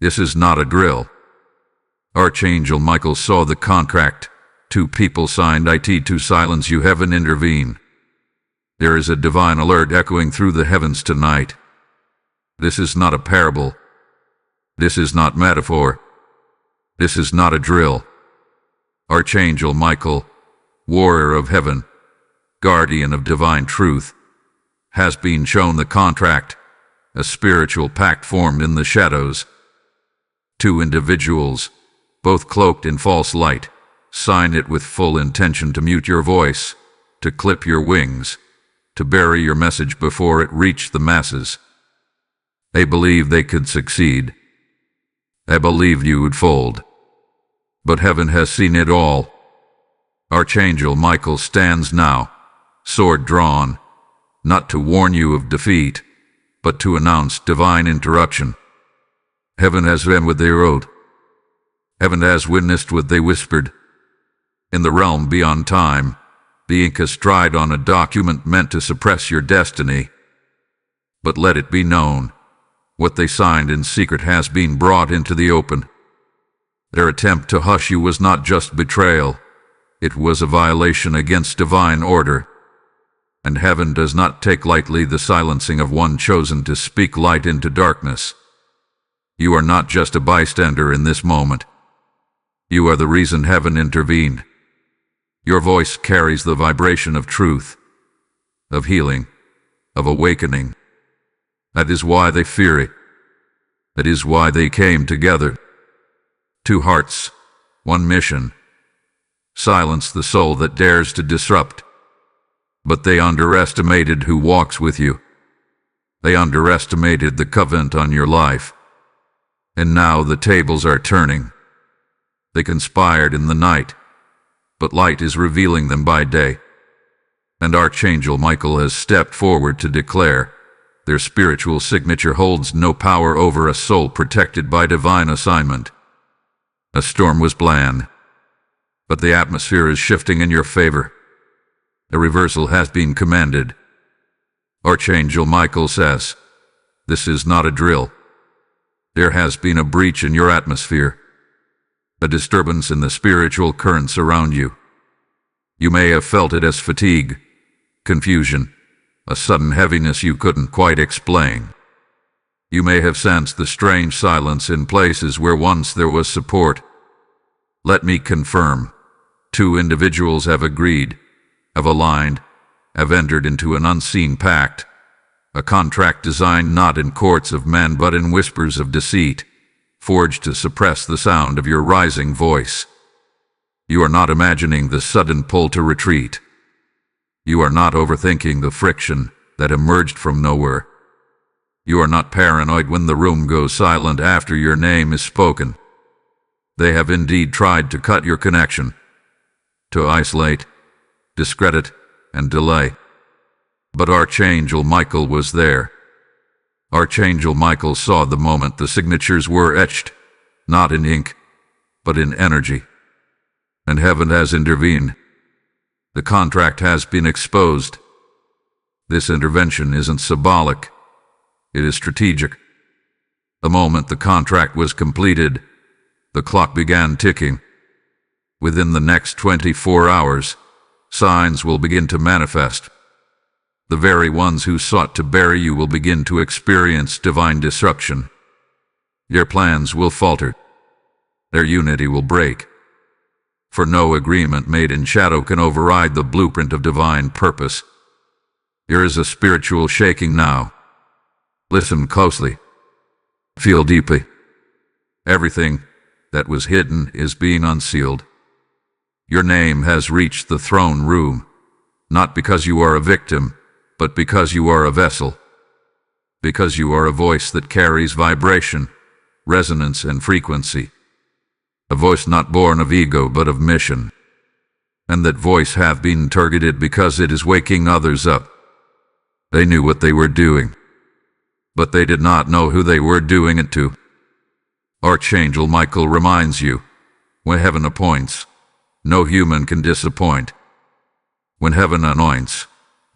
This is not a drill. Archangel Michael saw the contract. 2 people signed it to silence you. Heaven intervene. There is a divine alert echoing through the heavens tonight. This is not a parable. This is not metaphor. This is not a drill. Archangel Michael, warrior of heaven, guardian of divine truth, has been shown the contract, a spiritual pact formed in the shadows. 2 individuals, both cloaked in false light, sign it with full intention to mute your voice, to clip your wings, to bury your message before it reached the masses. They believed they could succeed. They believed you would fold. But heaven has seen it all. Archangel Michael stands now, sword drawn, not to warn you of defeat, but to announce divine interruption. Heaven has read what they wrote. Heaven has witnessed what they whispered. In the realm beyond time, the ink has dried on a document meant to suppress your destiny. But let it be known, what they signed in secret has been brought into the open. Their attempt to hush you was not just betrayal, it was a violation against divine order. And heaven does not take lightly the silencing of one chosen to speak light into darkness. You are not just a bystander in this moment. You are the reason heaven intervened. Your voice carries the vibration of truth, of healing, of awakening. That is why they fear it. That is why they came together. 2 hearts, 1 mission. Silence the soul that dares to disrupt. But they underestimated who walks with you. They underestimated the covenant on your life. And now the tables are turning. They conspired in the night, but light is revealing them by day. And Archangel Michael has stepped forward to declare, their spiritual signature holds no power over a soul protected by divine assignment. A storm was planned, but the atmosphere is shifting in your favor. A reversal has been commanded. Archangel Michael says, this is not a drill. There has been a breach in your atmosphere, a disturbance in the spiritual currents around you. You may have felt it as fatigue, confusion, a sudden heaviness you couldn't quite explain. You may have sensed the strange silence in places where once there was support. Let me confirm, 2 individuals have agreed, have aligned, have entered into an unseen pact, a contract designed not in courts of men but in whispers of deceit, forged to suppress the sound of your rising voice. You are not imagining the sudden pull to retreat. You are not overthinking the friction that emerged from nowhere. You are not paranoid when the room goes silent after your name is spoken. They have indeed tried to cut your connection, to isolate, discredit, and delay. But Archangel Michael was there. Archangel Michael saw the moment the signatures were etched, not in ink, but in energy. And heaven has intervened. The contract has been exposed. This intervention isn't symbolic. It is strategic. The moment the contract was completed, the clock began ticking. Within the next 24 hours, signs will begin to manifest. The very ones who sought to bury you will begin to experience divine disruption. Your plans will falter. Their unity will break. For no agreement made in shadow can override the blueprint of divine purpose. There is a spiritual shaking now. Listen closely. Feel deeply. Everything that was hidden is being unsealed. Your name has reached the throne room, not because you are a victim, but because you are a vessel. Because you are a voice that carries vibration, resonance, and frequency. A voice not born of ego but of mission. And that voice hath been targeted because it is waking others up. They knew what they were doing, but they did not know who they were doing it to. Archangel Michael reminds you, when heaven appoints, no human can disappoint. When heaven anoints,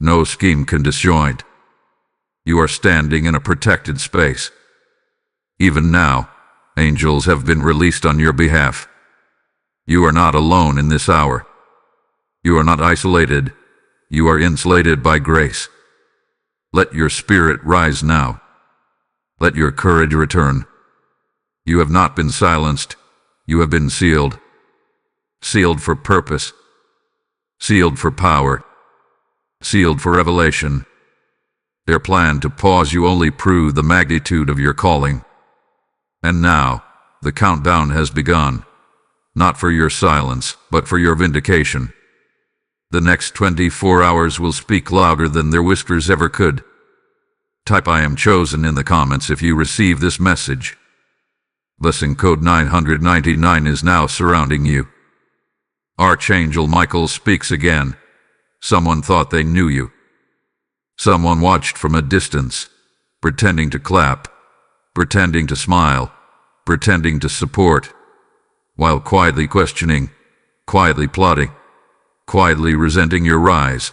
no scheme can disjoint. You are standing in a protected space. Even now, Angels have been released on your behalf. You are not alone in this hour. You are not isolated. You are insulated by grace. Let your spirit rise now. Let your courage return. You have not been silenced. You have been sealed. Sealed for purpose. Sealed for power. Sealed for revelation. Their plan to pause you only proved the magnitude of your calling. And now, the countdown has begun. Not for your silence, but for your vindication. The next 24 hours will speak louder than their whispers ever could. Type "I am chosen" in the comments if you receive this message. Blessing code 999 is now surrounding you. Archangel Michael speaks again. Someone thought they knew you. Someone watched from a distance, pretending to clap, pretending to smile, pretending to support, while quietly questioning, quietly plotting, quietly resenting your rise.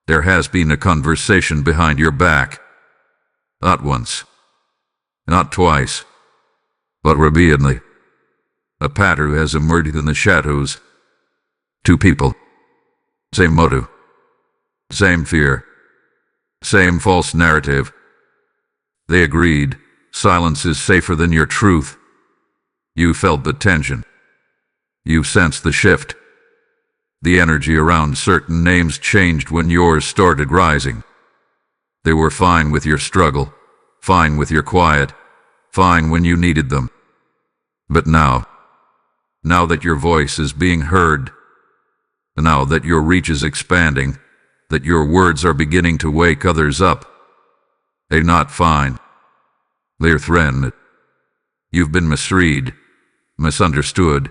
There has been a conversation behind your back. Not once, not twice, but repeatedly. A pattern has emerged in the shadows. Two people. Same motive. Same fear. Same false narrative. They agreed. Silence is safer than your truth. You felt the tension. You sensed the shift. The energy around certain names changed when yours started rising. They were fine with your struggle, fine with your quiet, fine when you needed them. But now that your voice is being heard, now that your reach is expanding, that your words are beginning to wake others up, they're not fine. They're threatened. You've been misread, misunderstood,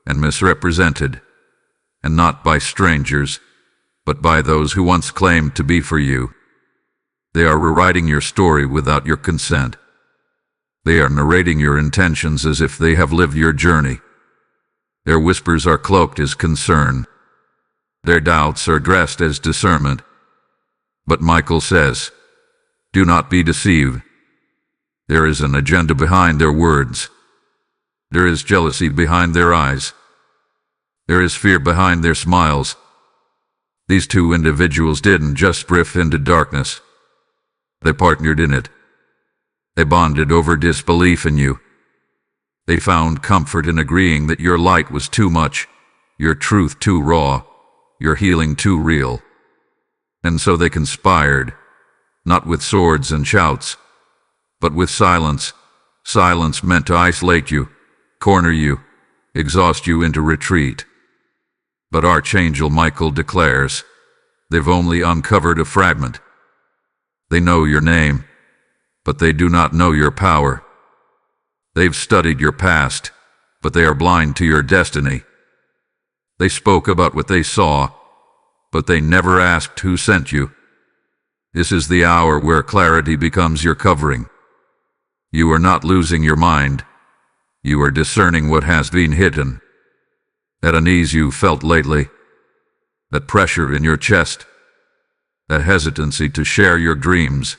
and misrepresented, and not by strangers, but by those who once claimed to be for you. They are rewriting your story without your consent. They are narrating your intentions as if they have lived your journey. Their whispers are cloaked as concern. Their doubts are dressed as discernment. But Michael says, do not be deceived. There is an agenda behind their words. There is jealousy behind their eyes. There is fear behind their smiles. These two individuals didn't just drift into darkness. They partnered in it. They bonded over disbelief in you. They found comfort in agreeing that your light was too much, your truth too raw, your healing too real. And so they conspired, not with swords and shouts, but with silence. Silence meant to isolate you, corner you, exhaust you into retreat. But Archangel Michael declares, they've only uncovered a fragment. They know your name, but they do not know your power. They've studied your past, but they are blind to your destiny. They spoke about what they saw, but they never asked who sent you. This is the hour where clarity becomes your covering. You are not losing your mind. You are discerning what has been hidden. That unease you felt lately, that pressure in your chest, that hesitancy to share your dreams.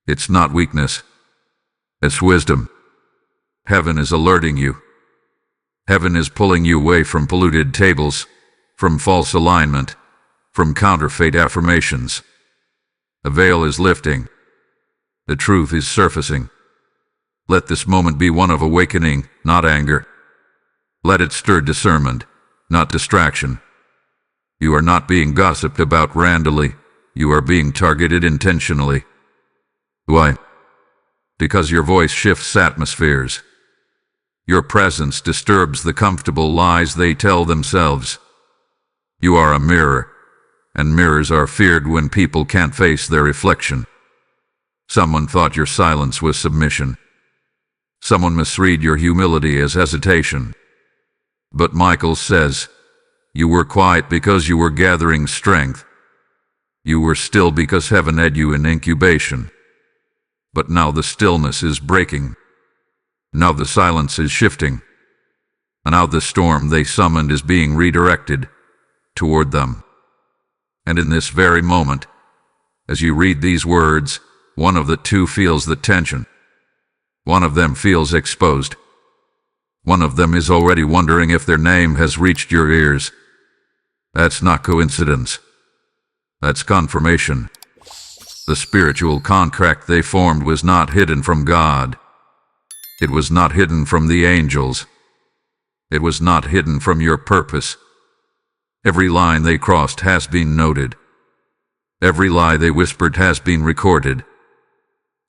It's not weakness. It's wisdom. Heaven is alerting you. Heaven is pulling you away from polluted tables, from false alignment, from counterfeit affirmations. A veil is lifting. The truth is surfacing. Let this moment be one of awakening, not anger. Let it stir discernment, not distraction. You are not being gossiped about randomly. You are being targeted intentionally. Why? Because your voice shifts atmospheres. Your presence disturbs the comfortable lies they tell themselves. You are a mirror, and mirrors are feared when people can't face their reflection. Someone thought your silence was submission. Someone misread your humility as hesitation. But Michael says, you were quiet because you were gathering strength. You were still because heaven had you in incubation. But now the stillness is breaking. Now the silence is shifting. And now the storm they summoned is being redirected toward them. And in this very moment, as you read these words, one of the two feels the tension. One of them feels exposed. One of them is already wondering if their name has reached your ears. That's not coincidence. That's confirmation. The spiritual contract they formed was not hidden from God. It was not hidden from the angels. It was not hidden from your purpose. Every line they crossed has been noted. Every lie they whispered has been recorded.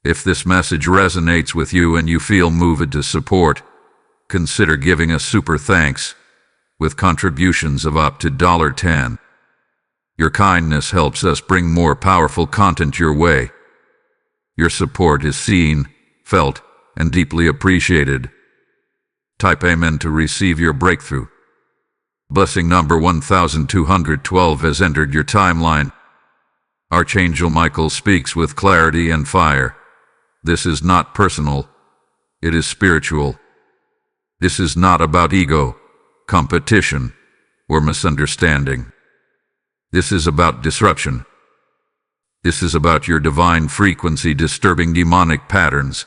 If this message resonates with you and you feel moved to support, consider giving a super thanks with contributions of up to $10. Your kindness helps us bring more powerful content your way. Your support is seen, felt, and deeply appreciated. Type Amen to receive your breakthrough. Blessing number 1212 has entered your timeline. Archangel Michael speaks with clarity and fire. This is not personal. It is spiritual. This is not about ego, competition, or misunderstanding. This is about disruption. This is about your divine frequency disturbing demonic patterns.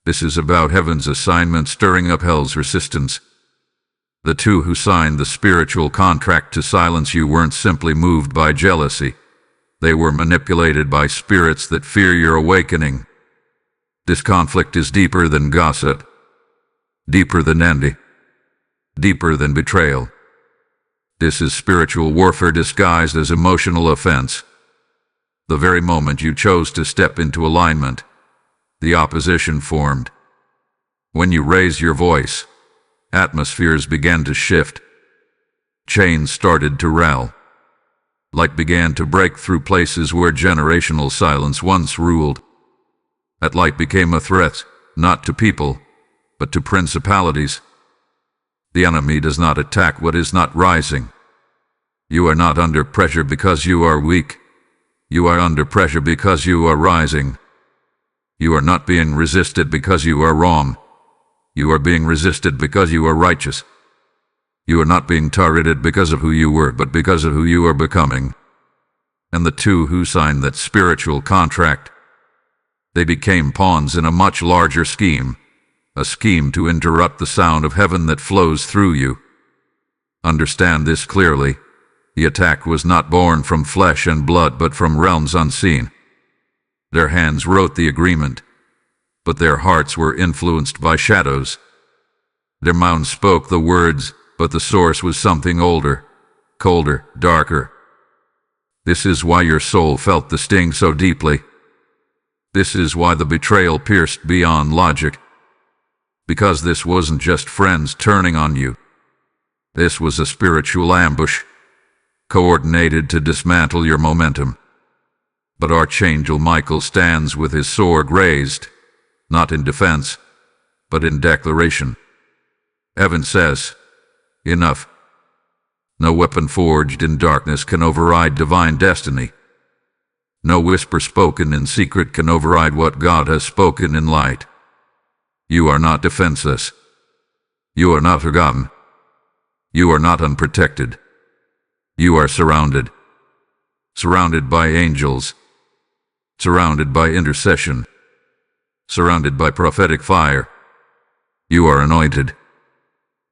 This is about heaven's assignment stirring up hell's resistance. The two who signed the spiritual contract to silence you weren't simply moved by jealousy. They were manipulated by spirits that fear your awakening. This conflict is deeper than gossip, deeper than envy, deeper than betrayal. This is spiritual warfare disguised as emotional offense. The very moment you chose to step into alignment, the opposition formed. When you raised your voice, atmospheres began to shift. Chains started to rattle. Light began to break through places where generational silence once ruled. That light became a threat, not to people, but to principalities. The enemy does not attack what is not rising. You are not under pressure because you are weak. You are under pressure because you are rising. You are not being resisted because you are wrong. You are being resisted because you are righteous. You are not being targeted because of who you were, but because of who you are becoming. And the two who signed that spiritual contract, they became pawns in a much larger scheme, a scheme to interrupt the sound of heaven that flows through you. Understand this clearly. The attack was not born from flesh and blood, but from realms unseen. Their hands wrote the agreement, but their hearts were influenced by shadows. Their mouths spoke the words, but the source was something older, colder, darker. This is why your soul felt the sting so deeply. This is why the betrayal pierced beyond logic. Because this wasn't just friends turning on you. This was a spiritual ambush, coordinated to dismantle your momentum. But Archangel Michael stands with his sword raised, not in defense, but in declaration. Heaven says, enough. No weapon forged in darkness can override divine destiny. No whisper spoken in secret can override what God has spoken in light. You are not defenseless. You are not forgotten. You are not unprotected. You are surrounded. Surrounded by angels. Surrounded by intercession. Surrounded by prophetic fire. You are anointed.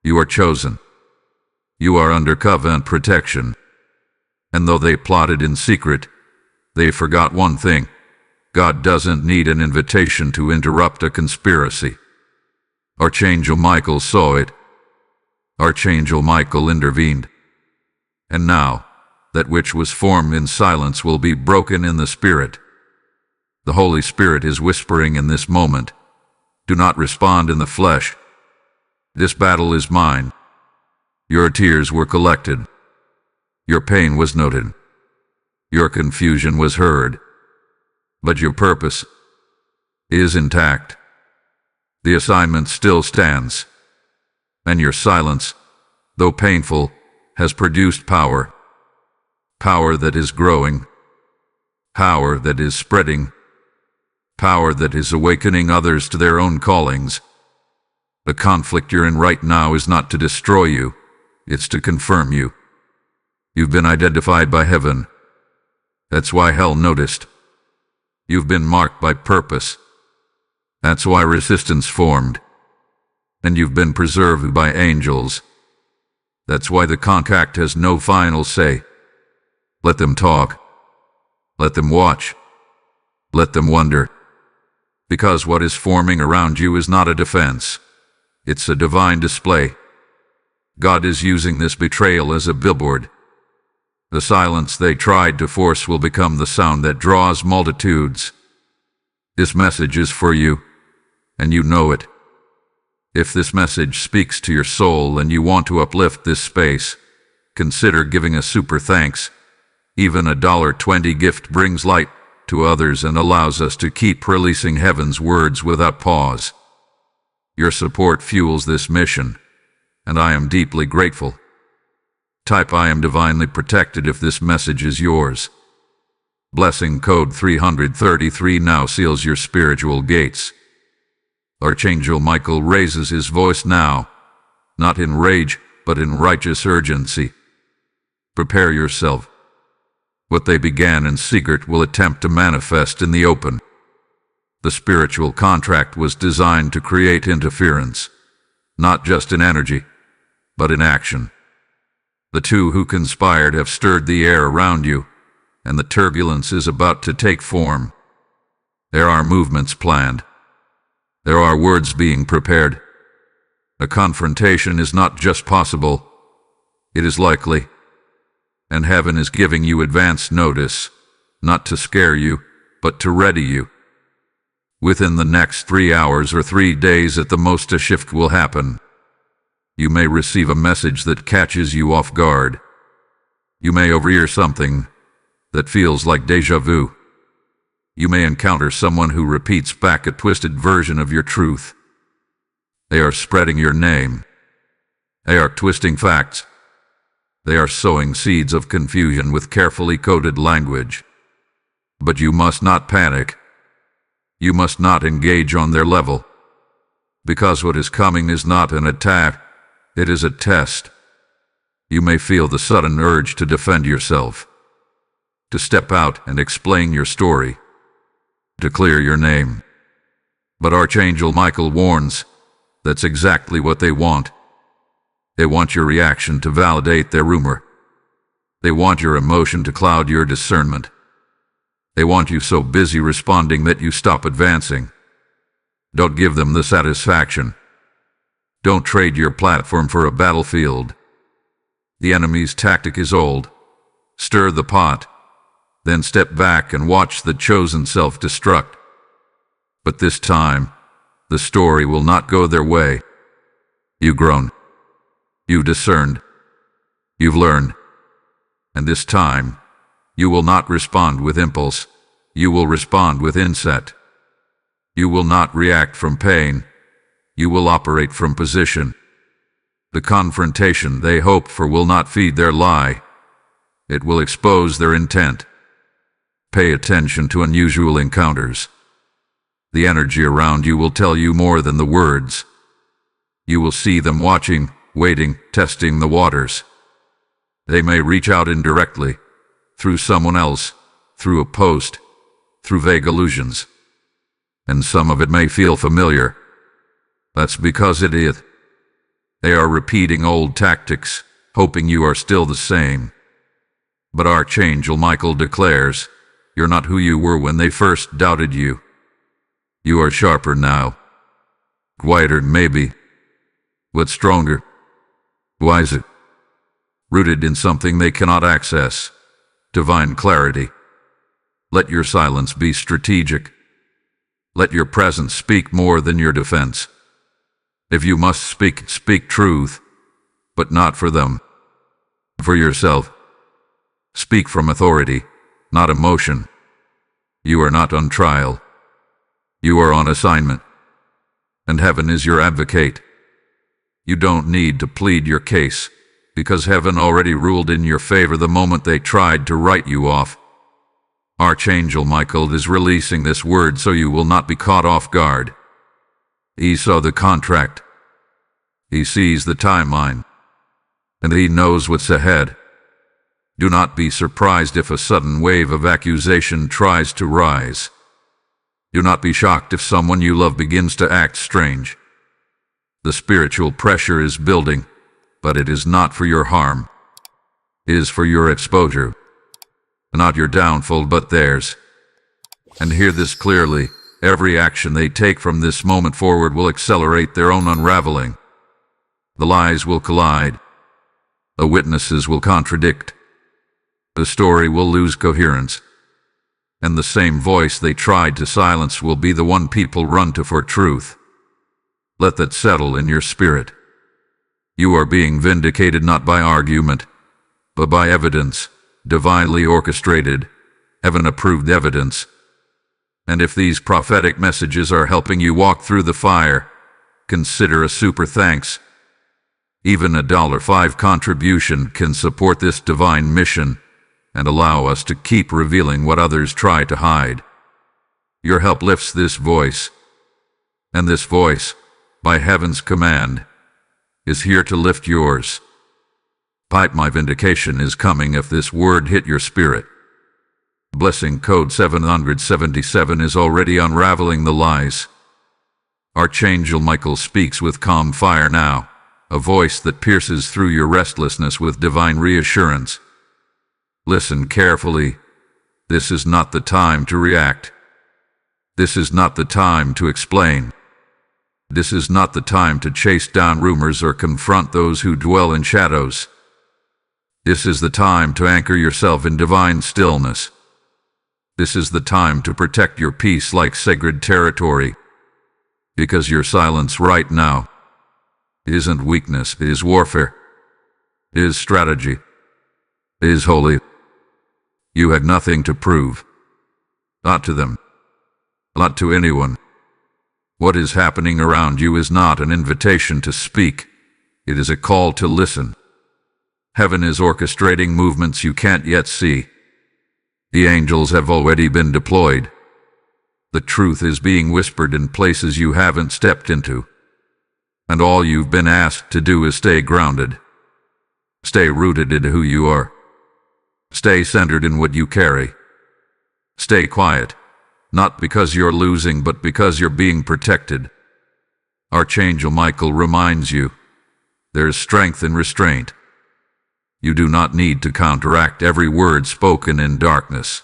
You are chosen. You are under covenant protection. And though they plotted in secret, they forgot one thing. God doesn't need an invitation to interrupt a conspiracy. Archangel Michael saw it. Archangel Michael intervened. And now, that which was formed in silence will be broken in the Spirit. The Holy Spirit is whispering in this moment. Do not respond in the flesh. This battle is mine. Your tears were collected. Your pain was noted. Your confusion was heard. But your purpose is intact. The assignment still stands. And your silence, though painful, has produced power. Power that is growing. Power that is spreading. Power that is awakening others to their own callings. The conflict you're in right now is not to destroy you. It's to confirm you. You've been identified by heaven. That's why hell noticed. You've been marked by purpose. That's why resistance formed. And you've been preserved by angels. That's why the contract has no final say. Let them talk. Let them watch. Let them wonder. Because what is forming around you is not a defense. It's a divine display. God is using this betrayal as a billboard. The silence they tried to force will become the sound that draws multitudes. This message is for you, and you know it. If this message speaks to your soul and you want to uplift this space, consider giving a super thanks. Even a $20 gift brings light to others and allows us to keep releasing heaven's words without pause. Your support fuels this mission, and I am deeply grateful. Type I am divinely protected if this message is yours. Blessing code 333 now seals your spiritual gates. Archangel Michael raises his voice now, not in rage, but in righteous urgency. Prepare yourself. What they began in secret will attempt to manifest in the open. The spiritual contract was designed to create interference, not just in energy, but in action. The two who conspired have stirred the air around you, and the turbulence is about to take form. There are movements planned. There are words being prepared. A confrontation is not just possible, it is likely. And heaven is giving you advance notice, not to scare you, but to ready you. Within the next 3 hours or 3 days at the most, a shift will happen. You may receive a message that catches you off guard. You may overhear something that feels like déjà vu. You may encounter someone who repeats back a twisted version of your truth. They are spreading your name. They are twisting facts. They are sowing seeds of confusion with carefully coded language. But you must not panic. You must not engage on their level. Because what is coming is not an attack, it is a test. You may feel the sudden urge to defend yourself, to step out and explain your story, to clear your name. But Archangel Michael warns, that's exactly what they want. They want your reaction to validate their rumor. They want your emotion to cloud your discernment. They want you so busy responding that you stop advancing. Don't give them the satisfaction. Don't trade your platform for a battlefield. The enemy's tactic is old. Stir the pot, then step back and watch the chosen self-destruct. But this time, the story will not go their way. You've grown. You've discerned. You've learned. And this time, you will not respond with impulse. You will respond with insight. You will not react from pain. You will operate from position. The confrontation they hope for will not feed their lie. It will expose their intent. Pay attention to unusual encounters. The energy around you will tell you more than the words. You will see them watching, waiting, testing the waters. They may reach out indirectly, through someone else, through a post, through vague illusions. And some of it may feel familiar. That's because it is. They are repeating old tactics, hoping you are still the same. But Archangel Michael declares, you're not who you were when they first doubted you. You are sharper now. Quieter, maybe, but stronger. Wiser. Rooted in something they cannot access. Divine clarity. Let your silence be strategic. Let your presence speak more than your defense. If you must speak, speak truth, but not for them. For yourself. Speak from authority, not emotion. You are not on trial. You are on assignment. And heaven is your advocate. You don't need to plead your case, because heaven already ruled in your favor the moment they tried to write you off. Archangel Michael is releasing this word so you will not be caught off guard. He saw the contract. He sees the timeline. And he knows what's ahead. Do not be surprised if a sudden wave of accusation tries to rise. Do not be shocked if someone you love begins to act strange. The spiritual pressure is building, but it is not for your harm. It is for your exposure. Not your downfall, but theirs. And hear this clearly. Every action they take from this moment forward will accelerate their own unraveling. The lies will collide. The witnesses will contradict. The story will lose coherence. And the same voice they tried to silence will be the one people run to for truth. Let that settle in your spirit. You are being vindicated not by argument, but by evidence, divinely orchestrated, heaven-approved evidence. And if these prophetic messages are helping you walk through the fire, consider a super thanks. Even a $5 contribution can support this divine mission and allow us to keep revealing what others try to hide. Your help lifts this voice, and this voice, by heaven's command, is here to lift yours. Pipe, my vindication is coming if this word hit your spirit. Blessing code 777 is already unraveling the lies. Archangel Michael speaks with calm fire now, a voice that pierces through your restlessness with divine reassurance. Listen carefully. This is not the time to react. This is not the time to explain. This is not the time to chase down rumors or confront those who dwell in shadows. This is the time to anchor yourself in divine stillness. This is the time to protect your peace like sacred territory. Because your silence right now isn't weakness, it is warfare. It is strategy. It is holy. You have nothing to prove. Not to them. Not to anyone. What is happening around you is not an invitation to speak. It is a call to listen. Heaven is orchestrating movements you can't yet see. The angels have already been deployed. The truth is being whispered in places you haven't stepped into. And all you've been asked to do is stay grounded. Stay rooted in who you are. Stay centered in what you carry. Stay quiet, not because you're losing, but because you're being protected. Archangel Michael reminds you, there is strength in restraint. You do not need to counteract every word spoken in darkness.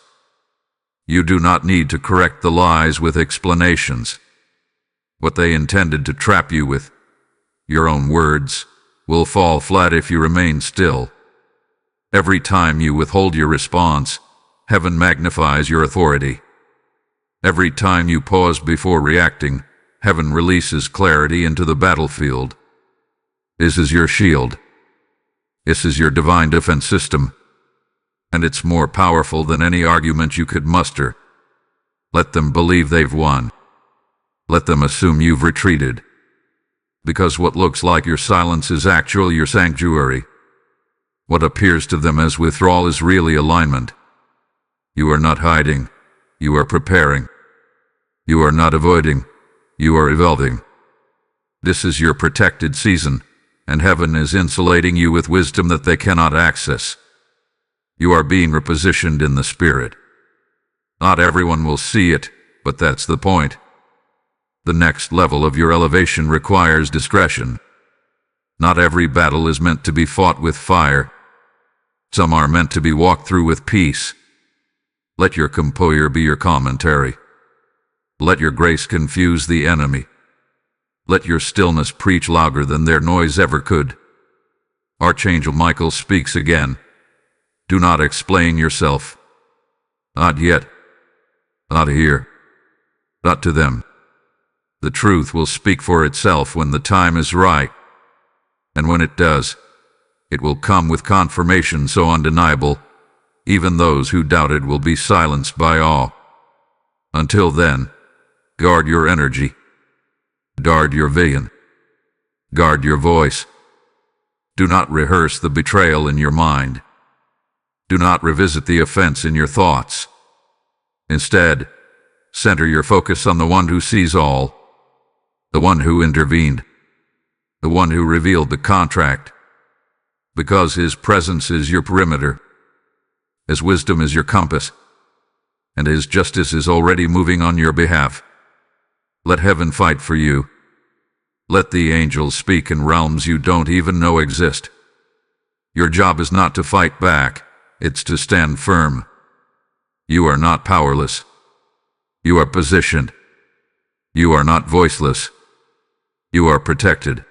You do not need to correct the lies with explanations. What they intended to trap you with, your own words, will fall flat if you remain still. Every time you withhold your response, heaven magnifies your authority. Every time you pause before reacting, heaven releases clarity into the battlefield. This is your shield. This is your divine defense system. And it's more powerful than any argument you could muster. Let them believe they've won. Let them assume you've retreated. Because what looks like your silence is actually your sanctuary. What appears to them as withdrawal is really alignment. You are not hiding. You are preparing. You are not avoiding. You are evolving. This is your protected season, and heaven is insulating you with wisdom that they cannot access. You are being repositioned in the spirit. Not everyone will see it, but that's the point. The next level of your elevation requires discretion. Not every battle is meant to be fought with fire. Some are meant to be walked through with peace. Let your composure be your commentary. Let your grace confuse the enemy. Let your stillness preach louder than their noise ever could. Archangel Michael speaks again. Do not explain yourself. Not yet. Not here. Not to them. The truth will speak for itself when the time is right. And when it does, it will come with confirmation so undeniable, even those who doubted will be silenced by awe. Until then, guard your energy. Guard your vision. Guard your voice. Do not rehearse the betrayal in your mind. Do not revisit the offense in your thoughts. Instead, center your focus on the one who sees all, the one who intervened, the one who revealed the contract, because his presence is your perimeter, his wisdom is your compass, and His justice is already moving on your behalf. Let heaven fight for you. Let the angels speak in realms you don't even know exist. Your job is not to fight back, it's to stand firm. You are not powerless. You are positioned. You are not voiceless. You are protected.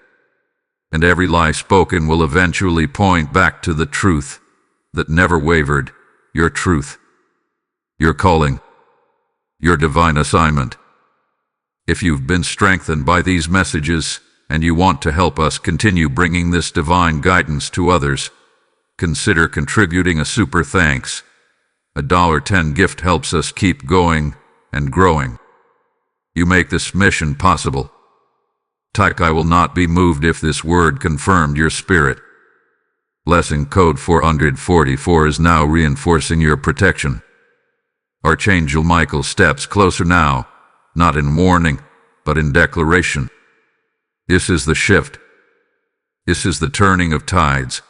And every lie spoken will eventually point back to the truth that never wavered, your truth, your calling, your divine assignment. If you've been strengthened by these messages and you want to help us continue bringing this divine guidance to others, consider contributing a super thanks. A $10 gift helps us keep going and growing. You make this mission possible. Type "I will not be moved" if this word confirmed your spirit. Blessing code 444 is now reinforcing your protection. Archangel Michael steps closer now, not in warning, but in declaration. This is the shift. This is the turning of tides.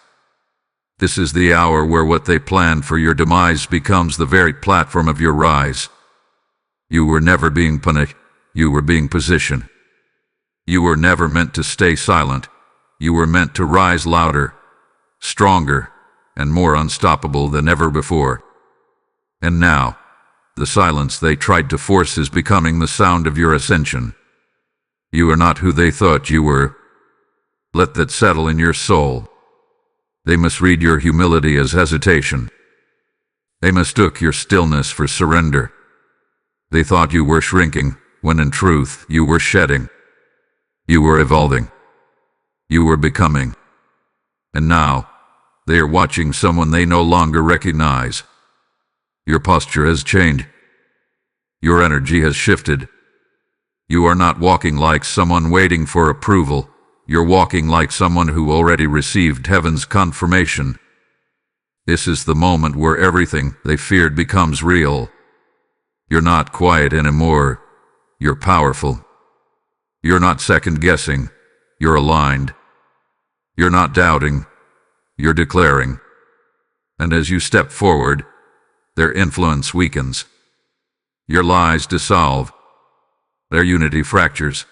This is the hour where what they planned for your demise becomes the very platform of your rise. You were never being punished. You were being positioned. You were never meant to stay silent. You were meant to rise louder, stronger, and more unstoppable than ever before. And now, the silence they tried to force is becoming the sound of your ascension. You are not who they thought you were. Let that settle in your soul. They misread your humility as hesitation. They mistook your stillness for surrender. They thought you were shrinking, when in truth you were shedding. You were evolving. You were becoming. And now, they are watching someone they no longer recognize. Your posture has changed. Your energy has shifted. You are not walking like someone waiting for approval. You're walking like someone who already received heaven's confirmation. This is the moment where everything they feared becomes real. You're not quiet anymore. You're powerful. You're not second-guessing. You're aligned. You're not doubting. You're declaring. And as you step forward, their influence weakens. Your lies dissolve. Their unity fractures.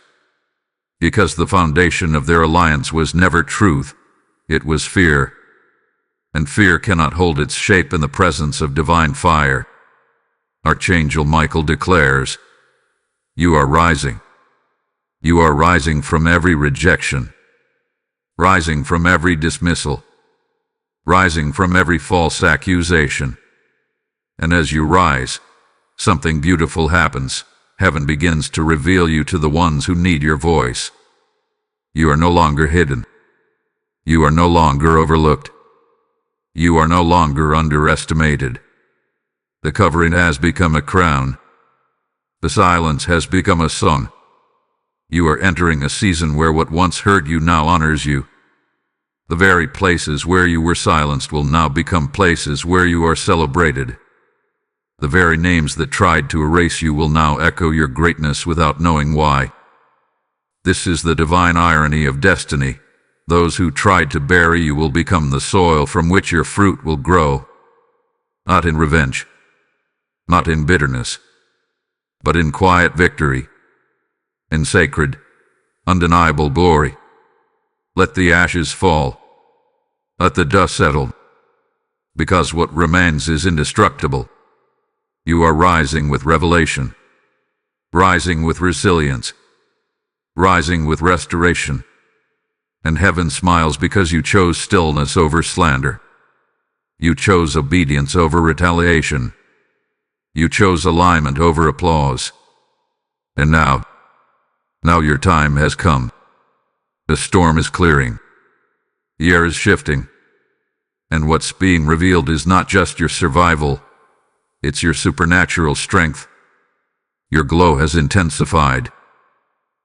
Because the foundation of their alliance was never truth, it was fear. And fear cannot hold its shape in the presence of divine fire. Archangel Michael declares, you are rising. You are rising from every rejection, rising from every dismissal, rising from every false accusation. And as you rise, something beautiful happens. Heaven begins to reveal you to the ones who need your voice. You are no longer hidden. You are no longer overlooked. You are no longer underestimated. The covering has become a crown. The silence has become a song. You are entering a season where what once hurt you now honors you. The very places where you were silenced will now become places where you are celebrated. The very names that tried to erase you will now echo your greatness without knowing why. This is the divine irony of destiny. Those who tried to bury you will become the soil from which your fruit will grow. Not in revenge, not in bitterness, but in quiet victory, in sacred, undeniable glory. Let the ashes fall. Let the dust settle. Because what remains is indestructible. You are rising with revelation, rising with resilience, rising with restoration. And heaven smiles because you chose stillness over slander. You chose obedience over retaliation. You chose alignment over applause. And now your time has come. The storm is clearing. The air is shifting. And what's being revealed is not just your survival, it's your supernatural strength. Your glow has intensified.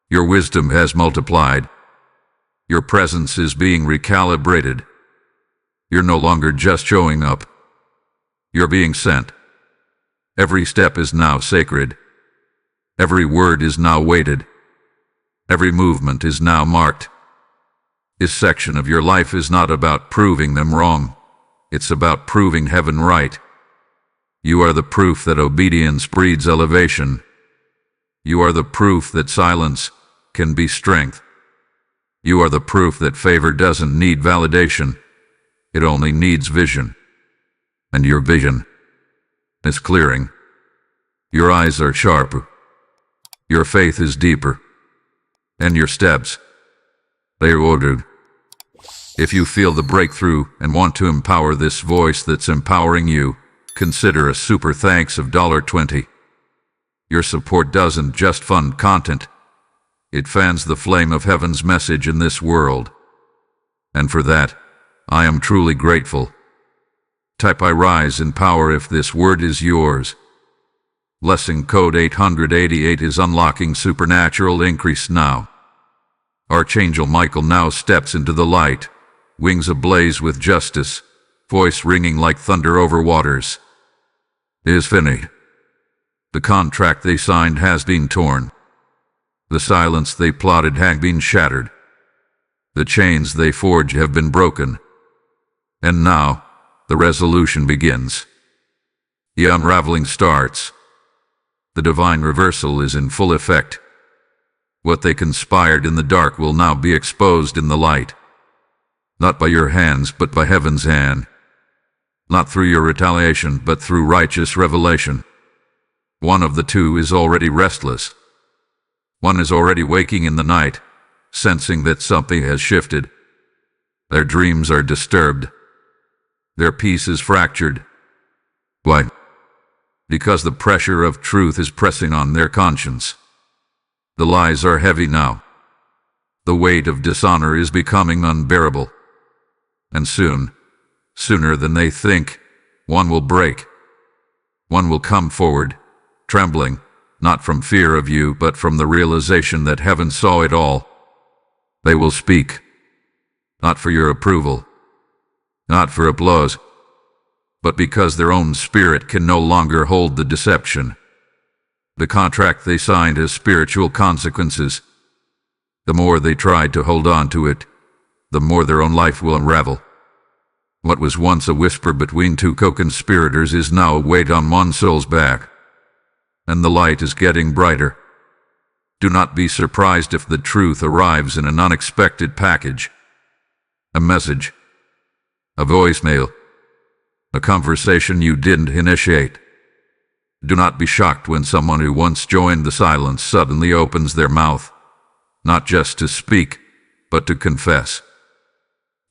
Your wisdom has multiplied. Your presence is being recalibrated. You're no longer just showing up. You're being sent. Every step is now sacred. Every word is now weighted. Every movement is now marked. This section of your life is not about proving them wrong. It's about proving heaven right. You are the proof that obedience breeds elevation. You are the proof that silence can be strength. You are the proof that favor doesn't need validation. It only needs vision. And your vision is clearing. Your eyes are sharper. Your faith is deeper. And your steps, they are ordered. If you feel the breakthrough and want to empower this voice that's empowering you, consider a super thanks of $20. Your support doesn't just fund content. It fans the flame of heaven's message in this world. And for that, I am truly grateful. Type I rise in power if this word is yours. Blessing code 888 is unlocking supernatural increase now. Archangel Michael now steps into the light, wings ablaze with justice, voice ringing like thunder over waters. It is finished. The contract they signed has been torn. The silence they plotted has been shattered. The chains they forged have been broken. And now, the resolution begins. The unraveling starts. The divine reversal is in full effect. What they conspired in the dark will now be exposed in the light. Not by your hands, but by heaven's hand. Not through your retaliation, but through righteous revelation. One of the two is already restless. One is already waking in the night, sensing that something has shifted. Their dreams are disturbed. Their peace is fractured. Why? Because the pressure of truth is pressing on their conscience. The lies are heavy now. The weight of dishonor is becoming unbearable. And soon, sooner than they think, one will break. One will come forward, trembling, not from fear of you, but from the realization that heaven saw it all. They will speak, not for your approval, not for applause, but because their own spirit can no longer hold the deception. The contract they signed has spiritual consequences. The more they try to hold on to it, the more their own life will unravel. What was once a whisper between two co-conspirators is now a weight on one soul's back. And the light is getting brighter. Do not be surprised if the truth arrives in an unexpected package. A message, a voicemail, a conversation you didn't initiate. Do not be shocked when someone who once joined the silence suddenly opens their mouth, not just to speak, but to confess.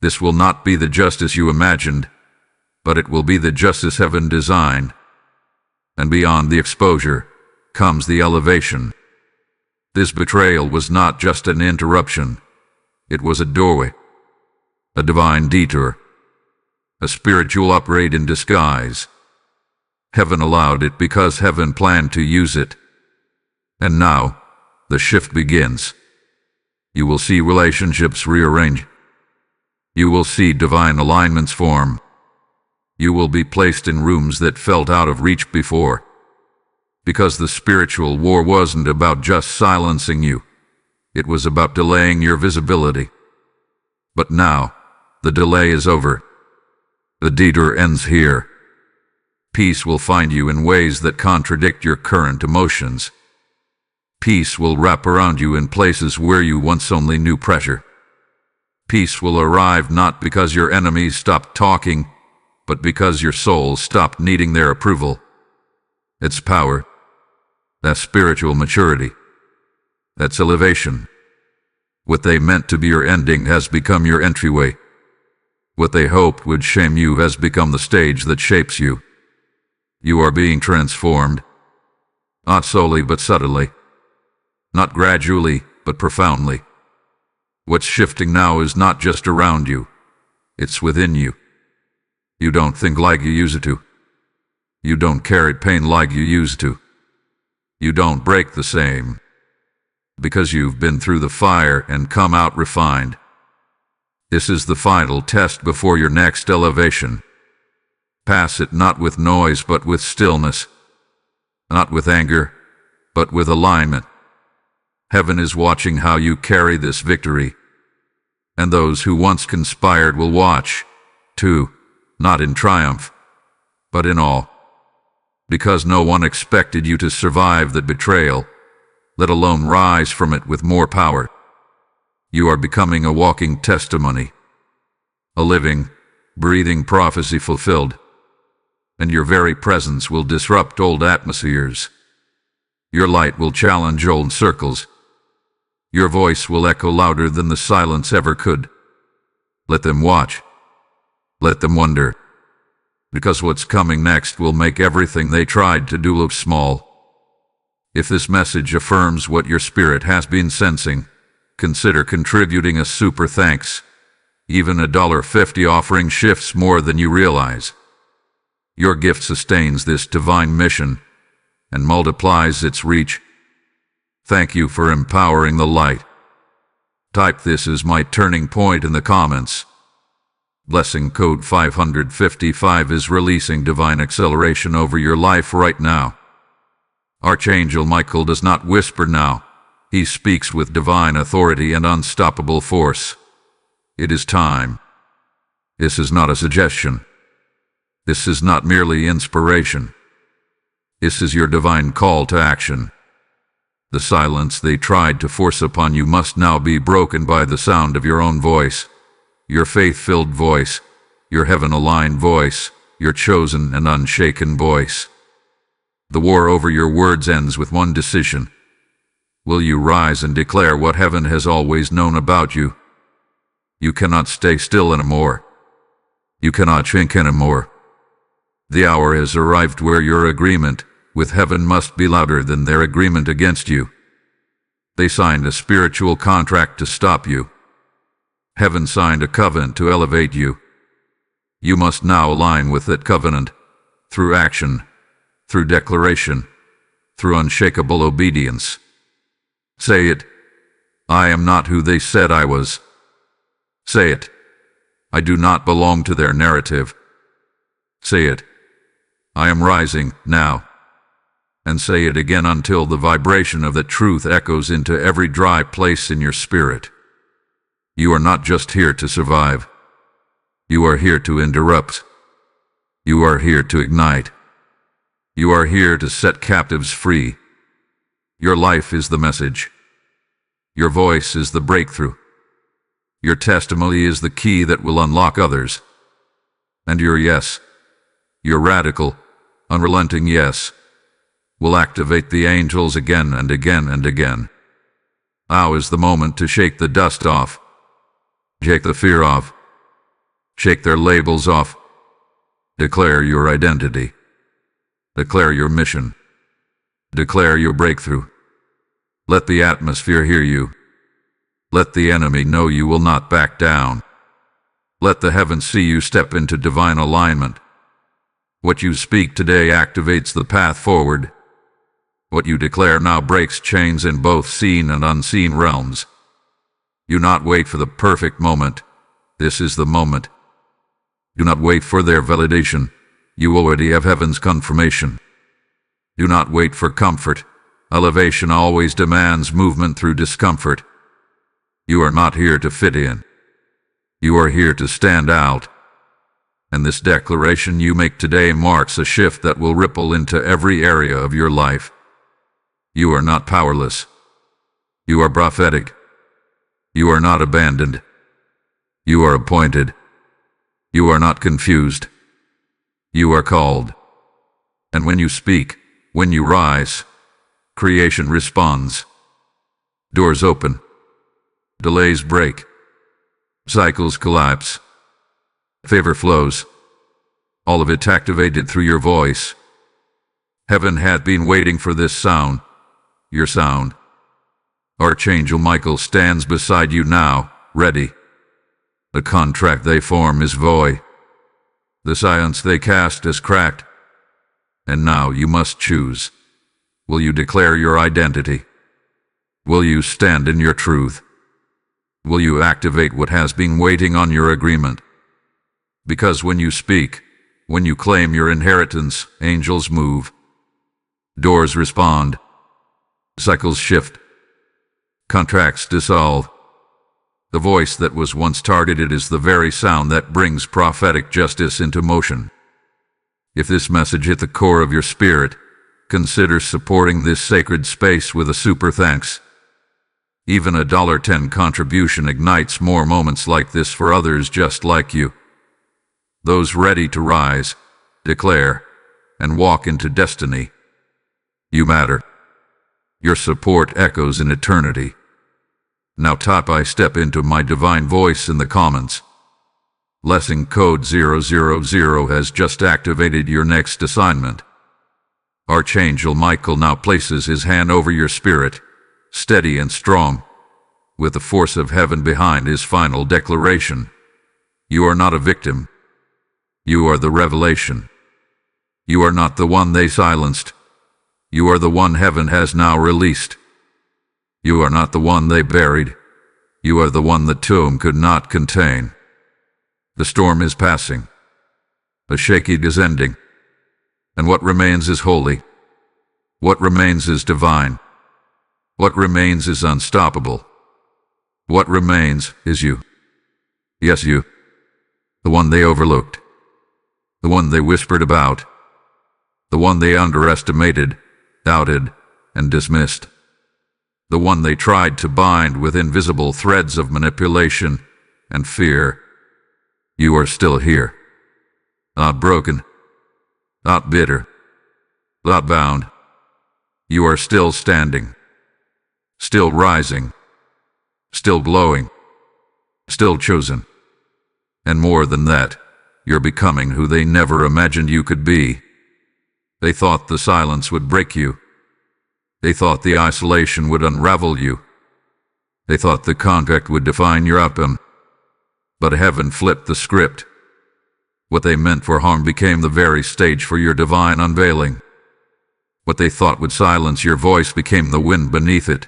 This will not be the justice you imagined, but it will be the justice heaven designed. And beyond the exposure comes the elevation. This betrayal was not just an interruption. It was a doorway, a divine detour, a spiritual upgrade in disguise. Heaven allowed it because heaven planned to use it. And now, the shift begins. You will see relationships rearrange. You will see divine alignments form. You will be placed in rooms that felt out of reach before. Because the spiritual war wasn't about just silencing you. It was about delaying your visibility. But now, the delay is over. The detour ends here. Peace will find you in ways that contradict your current emotions. Peace will wrap around you in places where you once only knew pressure. Peace will arrive not because your enemies stopped talking, but because your soul stopped needing their approval. It's power. That's spiritual maturity. That's elevation. What they meant to be your ending has become your entryway. What they hoped would shame you has become the stage that shapes you. You are being transformed. Not solely but subtly. Not gradually but profoundly. What's shifting now is not just around you. It's within you. You don't think like you used to. You don't carry pain like you used to. You don't break the same. Because you've been through the fire and come out refined. This is the final test before your next elevation. Pass it not with noise but with stillness. Not with anger, but with alignment. Heaven is watching how you carry this victory. And those who once conspired will watch, too, not in triumph, but in awe. Because no one expected you to survive the betrayal, let alone rise from it with more power. You are becoming a walking testimony, a living, breathing prophecy fulfilled, and your very presence will disrupt old atmospheres. Your light will challenge old circles. Your voice will echo louder than the silence ever could. Let them watch. Let them wonder. Because what's coming next will make everything they tried to do look small. If this message affirms what your spirit has been sensing, consider contributing a super thanks. Even $1.50 offering shifts more than you realize. Your gift sustains this divine mission and multiplies its reach. Thank you for empowering the light. Type "This is my turning point" in the comments. Blessing code 555 is releasing divine acceleration over your life right now. Archangel Michael does not whisper now. He speaks with divine authority and unstoppable force. It is time. This is not a suggestion. This is not merely inspiration. This is your divine call to action. The silence they tried to force upon you must now be broken by the sound of your own voice. Your faith-filled voice, your heaven-aligned voice, your chosen and unshaken voice. The war over your words ends with one decision. Will you rise and declare what heaven has always known about you? You cannot stay still anymore. You cannot shrink anymore. The hour has arrived where your agreement with heaven must be louder than their agreement against you. They signed a spiritual contract to stop you. Heaven signed a covenant to elevate you. You must now align with that covenant, through action, through declaration, through unshakable obedience. Say it. I am not who they said I was. Say it. I do not belong to their narrative. Say it. I am rising now. And say it again until the vibration of the truth echoes into every dry place in your spirit. You are not just here to survive. You are here to interrupt. You are here to ignite. You are here to set captives free. Your life is the message. Your voice is the breakthrough. Your testimony is the key that will unlock others. And your yes, your radical, unrelenting yes, will activate the angels again and again and again. Now is the moment to shake the dust off. Shake the fear off. Shake their labels off. Declare your identity. Declare your mission. Declare your breakthrough. Let the atmosphere hear you. Let the enemy know you will not back down. Let the heavens see you step into divine alignment. What you speak today activates the path forward. What you declare now breaks chains in both seen and unseen realms. Do not wait for the perfect moment. This is the moment. Do not wait for their validation. You already have heaven's confirmation. Do not wait for comfort. Elevation always demands movement through discomfort. You are not here to fit in. You are here to stand out. And this declaration you make today marks a shift that will ripple into every area of your life. You are not powerless. You are prophetic. You are not abandoned. You are appointed. You are not confused. You are called. And when you speak, when you rise, creation responds. Doors open. Delays break. Cycles collapse. Favor flows. All of it activated through your voice. Heaven had been waiting for this sound. Your sound. Archangel Michael stands beside you now, ready. The contract they form is void. The silence they cast is cracked. And now you must choose. Will you declare your identity? Will you stand in your truth? Will you activate what has been waiting on your agreement? Because when you speak, when you claim your inheritance, angels move. Doors respond. Cycles shift. Contracts dissolve. The voice that was once targeted is the very sound that brings prophetic justice into motion. If this message hit the core of your spirit, consider supporting this sacred space with a super thanks. Even a $10 contribution ignites more moments like this for others just like you. Those ready to rise, declare, and walk into destiny. You matter. Your support echoes in eternity. Now type "I step into my divine voice" in the comments. Blessing code 000 has just activated your next assignment. Archangel Michael now places his hand over your spirit, steady and strong, with the force of heaven behind his final declaration. You are not a victim. You are the revelation. You are not the one they silenced. You are the one heaven has now released. You are not the one they buried. You are the one the tomb could not contain. The storm is passing. The shaky is ending. And what remains is holy. What remains is divine. What remains is unstoppable. What remains is you. Yes, you. The one they overlooked. The one they whispered about. The one they underestimated, doubted, and dismissed. The one they tried to bind with invisible threads of manipulation and fear. You are still here. Not broken. Not bitter. Not bound. You are still standing. Still rising. Still glowing. Still chosen. And more than that, you're becoming who they never imagined you could be. They thought the silence would break you. They thought the isolation would unravel you. They thought the conflict would define your outcome. But heaven flipped the script. What they meant for harm became the very stage for your divine unveiling. What they thought would silence your voice became the wind beneath it.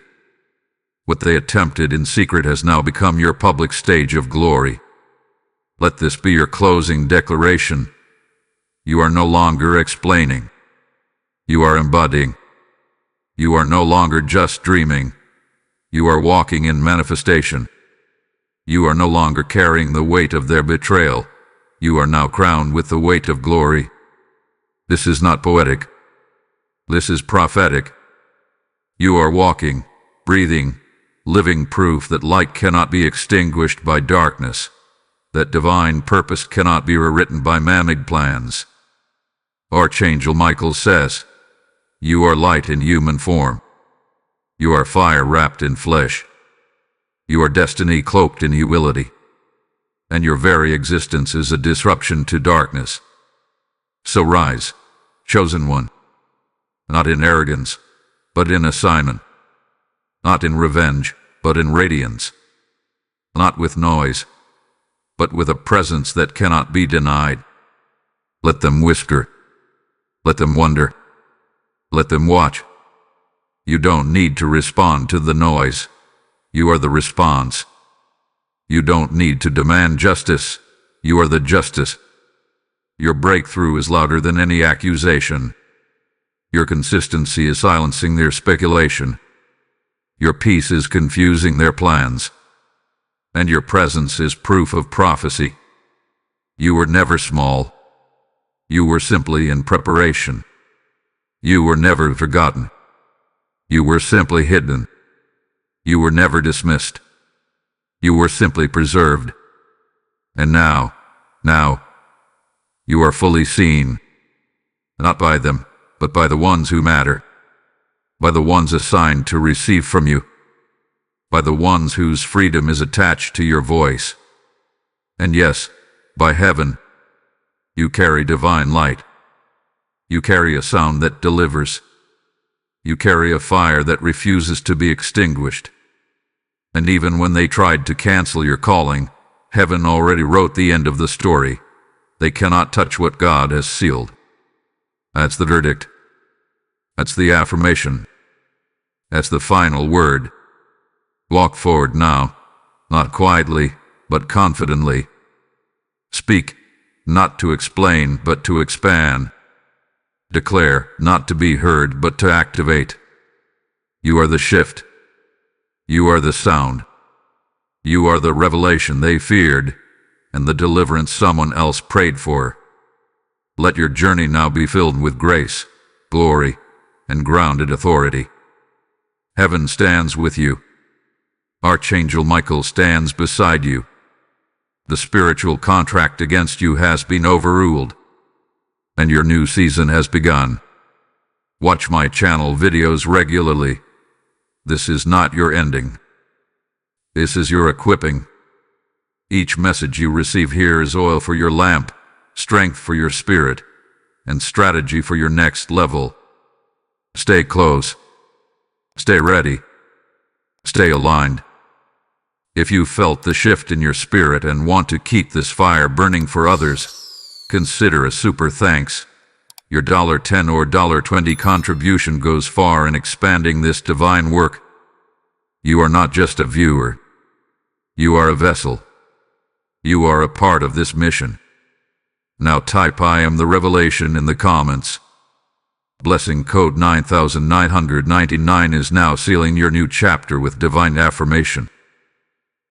What they attempted in secret has now become your public stage of glory. Let this be your closing declaration. You are no longer explaining. You are embodying. You are no longer just dreaming. You are walking in manifestation. You are no longer carrying the weight of their betrayal. You are now crowned with the weight of glory. This is not poetic. This is prophetic. You are walking, breathing, living proof that light cannot be extinguished by darkness, that divine purpose cannot be rewritten by man-made plans. Archangel Michael says, you are light in human form. You are fire wrapped in flesh. You are destiny cloaked in humility. And your very existence is a disruption to darkness. So rise, chosen one. Not in arrogance, but in assignment. Not in revenge, but in radiance. Not with noise, but with a presence that cannot be denied. Let them whisper. Let them wonder. Let them watch. You don't need to respond to the noise. You are the response. You don't need to demand justice. You are the justice. Your breakthrough is louder than any accusation. Your consistency is silencing their speculation. Your peace is confusing their plans. And your presence is proof of prophecy. You were never small. You were simply in preparation. You were never forgotten. You were simply hidden. You were never dismissed. You were simply preserved. And now, you are fully seen. Not by them, but by the ones who matter. By the ones assigned to receive from you. By the ones whose freedom is attached to your voice. And yes, by heaven, you carry divine light. You carry a sound that delivers. You carry a fire that refuses to be extinguished. And even when they tried to cancel your calling, heaven already wrote the end of the story. They cannot touch what God has sealed. That's the verdict. That's the affirmation. That's the final word. Walk forward now, not quietly, but confidently. Speak, not to explain, but to expand. Declare, not to be heard, but to activate. You are the shift. You are the sound. You are the revelation they feared, and the deliverance someone else prayed for. Let your journey now be filled with grace, glory, and grounded authority. Heaven stands with you. Archangel Michael stands beside you. The spiritual contract against you has been overruled, and your new season has begun. Watch my channel videos regularly. This is not your ending. This is your equipping. Each message you receive here is oil for your lamp, strength for your spirit, and strategy for your next level. Stay close. Stay ready. Stay aligned. If you felt the shift in your spirit and want to keep this fire burning for others, consider a super thanks. Your $10 or $20 contribution goes far in expanding this divine work. You are not just a viewer. You are a vessel. You are a part of this mission. Now type "I am the revelation" in the comments. Blessing code 9999 is now sealing your new chapter with divine affirmation.